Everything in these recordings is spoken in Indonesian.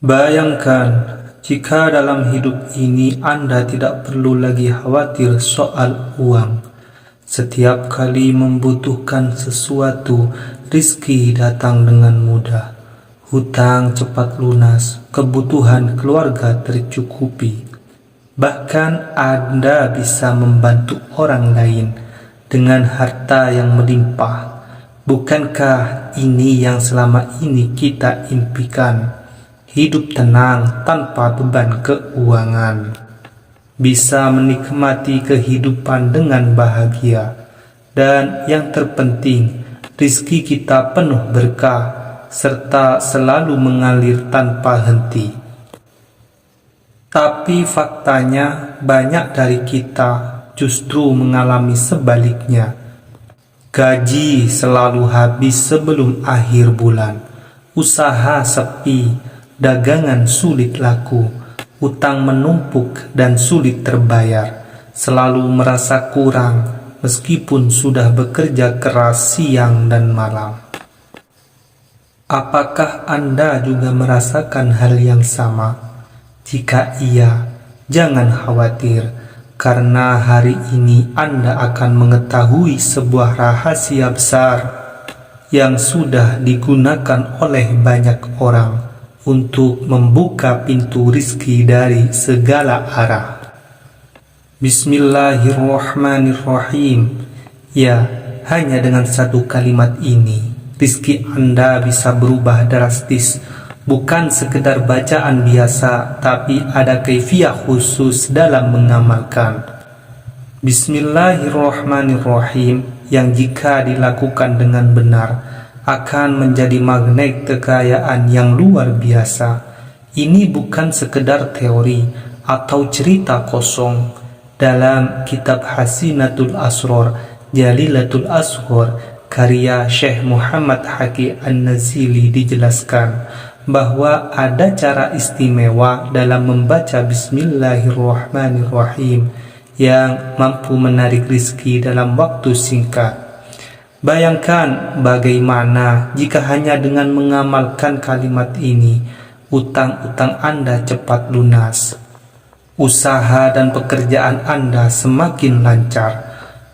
Bayangkan jika dalam hidup ini Anda tidak perlu lagi khawatir soal uang. Setiap kali membutuhkan sesuatu, rizki datang dengan mudah. Hutang cepat lunas, kebutuhan keluarga tercukupi. Bahkan Anda bisa membantu orang lain dengan harta yang melimpah. Bukankah ini yang selama ini kita impikan? Hidup tenang tanpa beban keuangan, bisa menikmati kehidupan dengan bahagia, dan yang terpenting, rizki kita penuh berkah serta selalu mengalir tanpa henti. Tapi faktanya banyak dari kita justru mengalami sebaliknya. Gaji selalu habis sebelum akhir bulan, usaha sepi, dagangan sulit laku, utang menumpuk dan sulit terbayar, selalu merasa kurang meskipun sudah bekerja keras siang dan malam. Apakah Anda juga merasakan hal yang sama? Jika iya, jangan khawatir, karena hari ini Anda akan mengetahui sebuah rahasia besar yang sudah digunakan oleh banyak orang untuk membuka pintu rizki dari segala arah. Bismillahirrahmanirrahim. Ya, hanya dengan satu kalimat ini, rizki Anda bisa berubah drastis. Bukan sekedar bacaan biasa, tapi ada kaifiah khusus dalam mengamalkan. Bismillahirrahmanirrahim yang jika dilakukan dengan benar akan menjadi magnet kekayaan yang luar biasa. Ini bukan sekedar teori atau cerita kosong. Dalam kitab Hasinatul Asror, Jalilatul Asghar, karya Syekh Muhammad Haqi An-Nazili dijelaskan bahwa ada cara istimewa dalam membaca Bismillahirrahmanirrahim yang mampu menarik rizki dalam waktu singkat. Bayangkan bagaimana jika hanya dengan mengamalkan kalimat ini, utang-utang Anda cepat lunas, usaha dan pekerjaan Anda semakin lancar,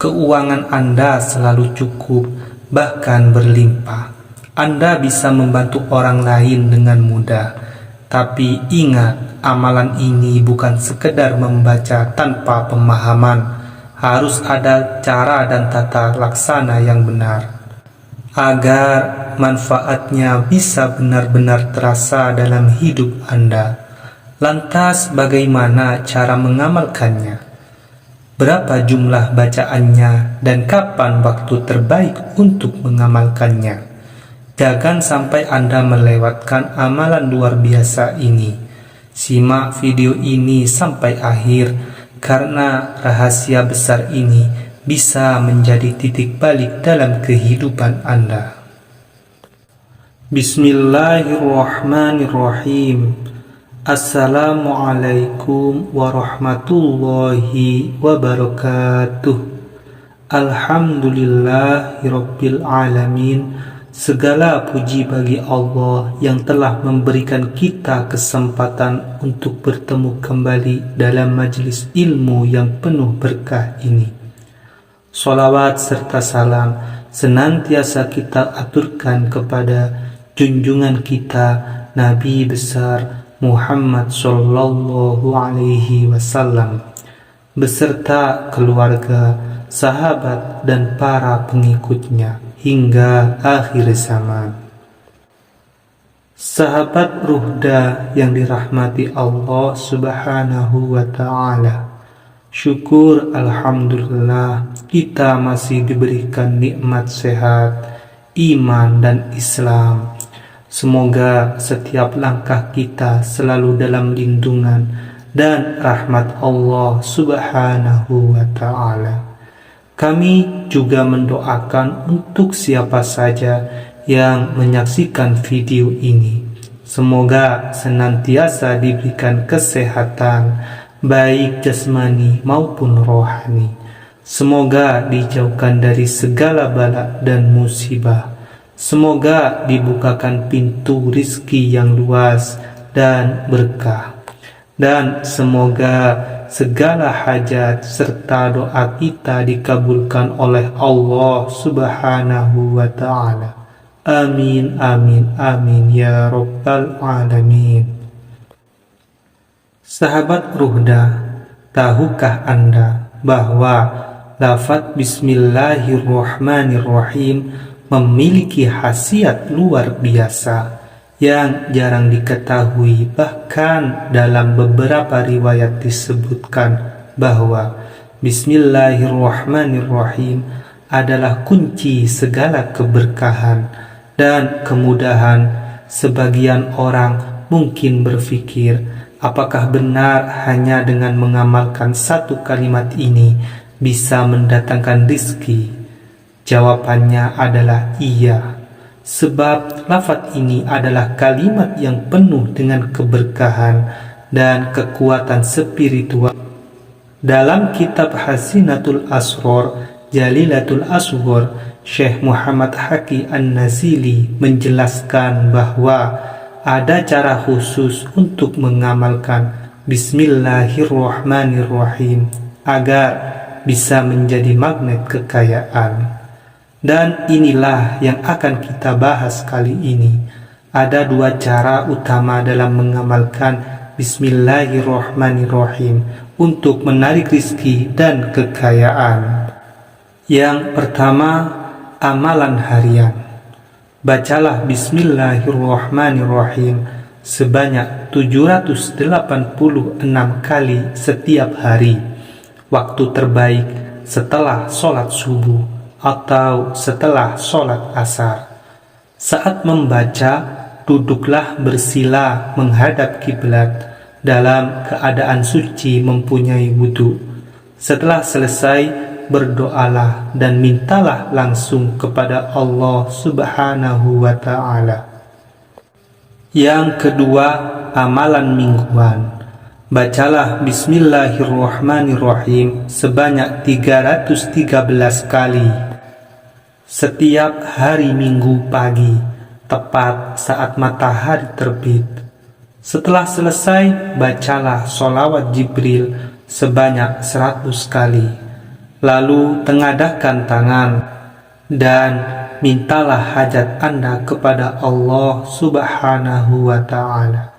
keuangan Anda selalu cukup, bahkan berlimpah. Anda bisa membantu orang lain dengan mudah. Tapi ingat, amalan ini bukan sekedar membaca tanpa pemahaman. Harus ada cara dan tata laksana yang benar agar manfaatnya bisa benar-benar terasa dalam hidup Anda. Lantas bagaimana cara mengamalkannya? Berapa jumlah bacaannya dan kapan waktu terbaik untuk mengamalkannya? Jangan sampai Anda melewatkan amalan luar biasa ini. Simak video ini sampai akhir, karena rahasia besar ini bisa menjadi titik balik dalam kehidupan Anda. Bismillahirrahmanirrahim. Assalamualaikum warahmatullahi wabarakatuh. Alhamdulillahirabbil alamin. Segala puji bagi Allah yang telah memberikan kita kesempatan untuk bertemu kembali dalam majlis ilmu yang penuh berkah ini. Salawat serta salam senantiasa kita aturkan kepada junjungan kita Nabi besar Muhammad sallallahu alaihi wasallam beserta keluarga, sahabat dan para pengikutnya hingga akhir zaman. Sahabat Ruhda yang dirahmati Allah subhanahu wa ta'ala, syukur alhamdulillah kita masih diberikan nikmat sehat, iman dan Islam. Semoga setiap langkah kita selalu dalam lindungan dan rahmat Allah subhanahu wa ta'ala. Kami juga mendoakan untuk siapa saja yang menyaksikan video ini. Semoga senantiasa diberikan kesehatan, baik jasmani maupun rohani. Semoga dijauhkan dari segala bala dan musibah. Semoga dibukakan pintu rizki yang luas dan berkah. Dan semoga segala hajat serta doa kita dikabulkan oleh Allah Subhanahu wa ta'ala. Amin, amin, amin ya rabbal alamin. Sahabat Ruhda, tahukah Anda bahwa lafaz Bismillahirrahmanirrahim memiliki khasiat luar biasa yang jarang diketahui. Bahkan dalam beberapa riwayat disebutkan bahwa Bismillahirrahmanirrahim adalah kunci segala keberkahan dan kemudahan. Sebagian orang mungkin berpikir, apakah benar hanya dengan mengamalkan satu kalimat ini bisa mendatangkan rizki? Jawabannya adalah iya. Sebab lafaz ini adalah kalimat yang penuh dengan keberkahan dan kekuatan spiritual. Dalam kitab Hasinatul Asror Jalilatul Asghar, Syekh Muhammad Haqi An-Nazili menjelaskan bahwa ada cara khusus untuk mengamalkan Bismillahirrahmanirrahim agar bisa menjadi magnet kekayaan. Dan inilah yang akan kita bahas kali ini. Ada dua cara utama dalam mengamalkan Bismillahirrahmanirrahim untuk menarik rizki dan kekayaan. Yang pertama, amalan harian. Bacalah Bismillahirrahmanirrahim sebanyak 786 kali setiap hari. Waktu terbaik setelah sholat subuh atau setelah sholat asar. Saat membaca, duduklah bersila menghadap kiblat dalam keadaan suci mempunyai wudu. Setelah selesai, berdoalah dan mintalah langsung kepada Allah Subhanahu wa ta'ala. Yang kedua, amalan mingguan. Bacalah Bismillahirrahmanirrahim sebanyak 313 kali setiap hari Minggu pagi, tepat saat matahari terbit. Setelah selesai, bacalah sholawat Jibril sebanyak 100 kali. Lalu tengadahkan tangan dan mintalah hajat Anda kepada Allah Subhanahu wa ta'ala.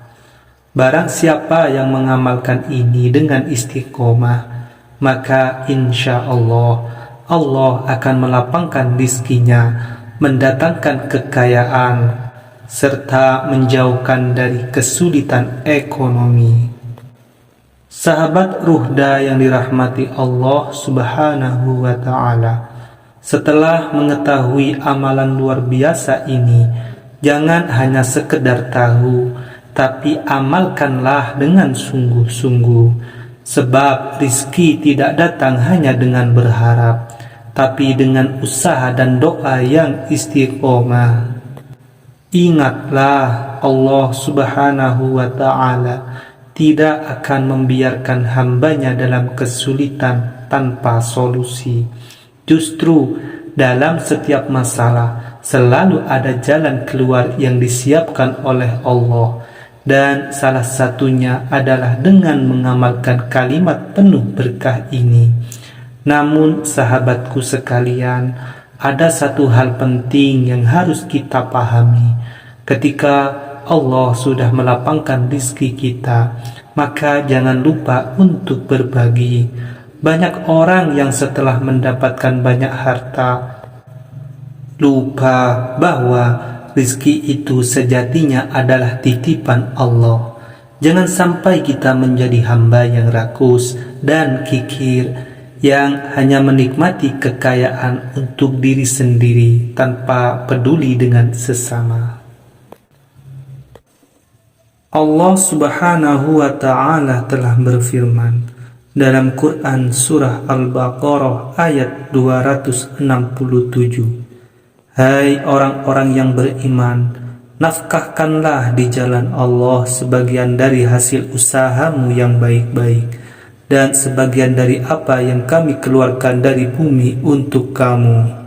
Barang siapa yang mengamalkan ini dengan istiqomah, maka insya Allah Allah akan melapangkan rizkinya, mendatangkan kekayaan, serta menjauhkan dari kesulitan ekonomi. Sahabat Ruhda yang dirahmati Allah Subhanahu wa ta'ala, setelah mengetahui amalan luar biasa ini, jangan hanya sekedar tahu, tapi amalkanlah dengan sungguh-sungguh. Sebab rizki tidak datang hanya dengan berharap, tapi dengan usaha dan doa yang istiqomah. Ingatlah, Allah Subhanahu wa ta'ala tidak akan membiarkan hambanya dalam kesulitan tanpa solusi. Justru dalam setiap masalah selalu ada jalan keluar yang disiapkan oleh Allah. Dan salah satunya adalah dengan mengamalkan kalimat penuh berkah ini. Namun sahabatku sekalian, ada satu hal penting yang harus kita pahami. Ketika Allah sudah melapangkan rizki kita, maka jangan lupa untuk berbagi. Banyak orang yang setelah mendapatkan banyak harta lupa bahwa rizki itu sejatinya adalah titipan Allah. Jangan sampai kita menjadi hamba yang rakus dan kikir, yang hanya menikmati kekayaan untuk diri sendiri tanpa peduli dengan sesama. Allah Subhanahu wa ta'ala telah berfirman dalam Quran Surah Al-Baqarah ayat 267. Hai orang-orang yang beriman, nafkahkanlah di jalan Allah sebagian dari hasil usahamu yang baik-baik, dan sebagian dari apa yang kami keluarkan dari bumi untuk kamu.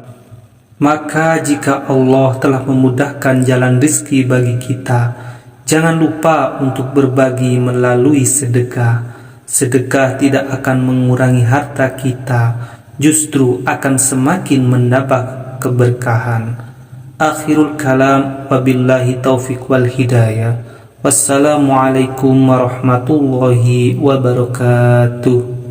Maka jika Allah telah memudahkan jalan rizki bagi kita, Jangan lupa untuk berbagi melalui sedekah. Sedekah tidak akan mengurangi harta kita, justru akan semakin menambah keberkahan. Akhirul kalam, wabillahi taufiq wal hidayah. Wassalamualaikum warahmatullahi wabarakatuh.